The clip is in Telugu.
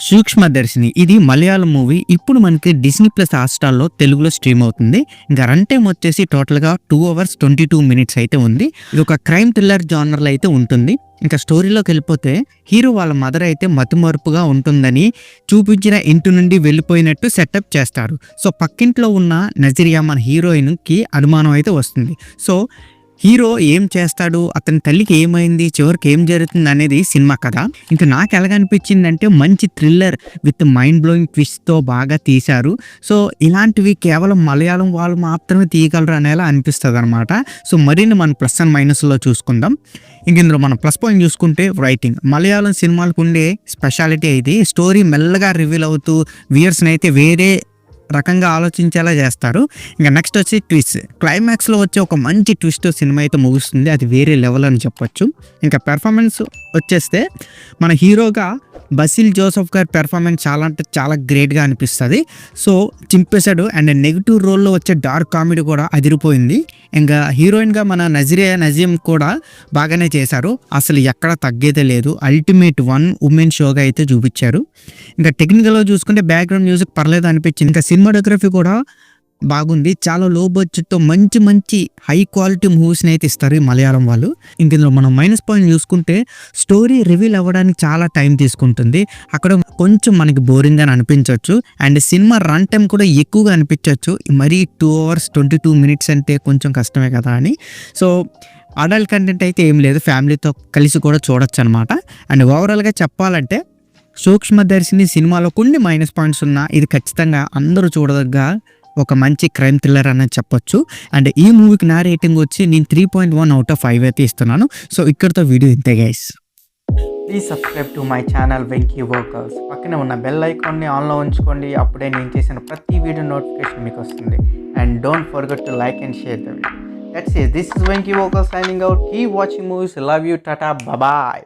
సూక్ష్మదర్శిని ఇది మలయాళం మూవీ. ఇప్పుడు మనకి డిస్నీ ప్లస్ హాట్‌స్టార్‌లో తెలుగులో స్ట్రీమ్ అవుతుంది. ఇంకా రన్ టైమ్ వచ్చేసి టోటల్‌గా 2 అవర్స్ 22 మినిట్స్ అయితే ఉంది. ఇది ఒక క్రైమ్ థ్రిల్లర్ జానర్‌లో అయితే ఉంటుంది. ఇంకా స్టోరీలోకెళ్ళిపోతే హీరో వాళ్ళ మదర్ అయితే మతిమరుపుగా ఉంటుందని చూపించిన ఇంటి నుండి వెళ్ళిపోయినట్టు సెటప్ చేస్తారు. సో పక్కింట్లో ఉన్న నజరియా మన హీరోయిన్‌కి అనుమానం అయితే వస్తుంది. సో హీరో ఏం చేస్తాడు, అతని తల్లికి ఏమైంది, చివరికి ఏం జరుగుతుంది అనేది సినిమా కథ. ఇంకా నాకు ఎలాగనిపించిందంటే మంచి థ్రిల్లర్ విత్ మైండ్ బ్లోయింగ్ ట్విస్ట్తో బాగా తీశారు. సో ఇలాంటివి కేవలం మలయాళం వాళ్ళు మాత్రమే తీయగలరు అనేలా అనిపిస్తుంది అనమాట. సో మరిన్ని మన ప్లస్ అండ్ మైనస్లో చూసుకుందాం. ఇంక ఇందులో మనం ప్లస్ పాయింట్ చూసుకుంటే రైటింగ్. మలయాళం సినిమాలకు ఉండే స్పెషాలిటీ అయితే స్టోరీ మెల్లగా రివీల్ అవుతూ వ్యూయర్స్ని అయితే వేరే రకంగా ఆలోచించేలా చేస్తారు. ఇంకా నెక్స్ట్ వచ్చి ట్విస్ట్. క్లైమాక్స్లో వచ్చే ఒక మంచి ట్విస్ట్ సినిమా అయితే ముగుస్తుంది. అది వేరే లెవెల్ అని చెప్పొచ్చు. ఇంకా పెర్ఫార్మెన్స్ వచ్చేస్తే మన హీరోగా బసిల్ జోసెఫ్ గారి పెర్ఫార్మెన్స్ చాలా అంటే చాలా గ్రేట్గా అనిపిస్తుంది. సో చింపేశాడు. అండ్ నెగిటివ్ రోల్లో వచ్చే డార్క్ కామెడీ కూడా అదిరిపోయింది. ఇంకా హీరోయిన్గా మన నజరియా నజీం కూడా బాగానే చేశారు. అసలు ఎక్కడ తగ్గేదే లేదు. అల్టిమేట్ వన్ ఉమెన్ షోగా అయితే చూపించారు. ఇంకా టెక్నికల్గా చూసుకుంటే బ్యాక్గ్రౌండ్ మ్యూజిక్ పర్లేదు అనిపించింది. ఇంకా సినిమాటోగ్రఫీ కూడా బాగుంది. చాలా లో బడ్జెట్తో మంచి మంచి హై క్వాలిటీ మూవీస్ని అయితే ఇస్తారు ఈ మలయాళం వాళ్ళు. ఇంక ఇందులో మనం మైనస్ పాయింట్ చూసుకుంటే స్టోరీ రివీల్ అవ్వడానికి చాలా టైం తీసుకుంటుంది. అక్కడ కొంచెం మనకి బోరింగ్ అని అనిపించవచ్చు. అండ్ సినిమా రన్ టైం కూడా ఎక్కువగా అనిపించవచ్చు. మరీ 2 అవర్స్ 22 మినిట్స్ అంటే కొంచెం కష్టమే కదా అని. సో అడల్ట్ కంటెంట్ అయితే ఏం లేదు, ఫ్యామిలీతో కలిసి కూడా చూడొచ్చు అనమాట. అండ్ ఓవరాల్గా చెప్పాలంటే సూక్ష్మదర్శిని సినిమాలో కొన్ని మైనస్ పాయింట్స్ ఉన్నా ఇది ఖచ్చితంగా అందరూ చూడదగ్గ ఒక మంచి క్రైమ్ థ్రిల్లర్ అనేది చెప్పొచ్చు. అండ్ ఈ మూవీకి నా రేటింగ్ వచ్చి నేను 3.1 అవుట్ ఆఫ్ 5 అయితే ఇస్తున్నాను. సో ఇక్కడితో వీడియో ఇంతే guys. Please subscribe to my channel Venky workers. పక్కనే ఉన్న బెల్ ఐకాన్ని ఆన్లో ఉంచుకోండి. అప్పుడే నేను చేసిన ప్రతి వీడియో నోటిఫికేషన్ మీకు వస్తుంది. And don't forget to like and share the video. That's it. This is Venky Walker signing out. Keep watching movies. Love you. Tata. Bye bye.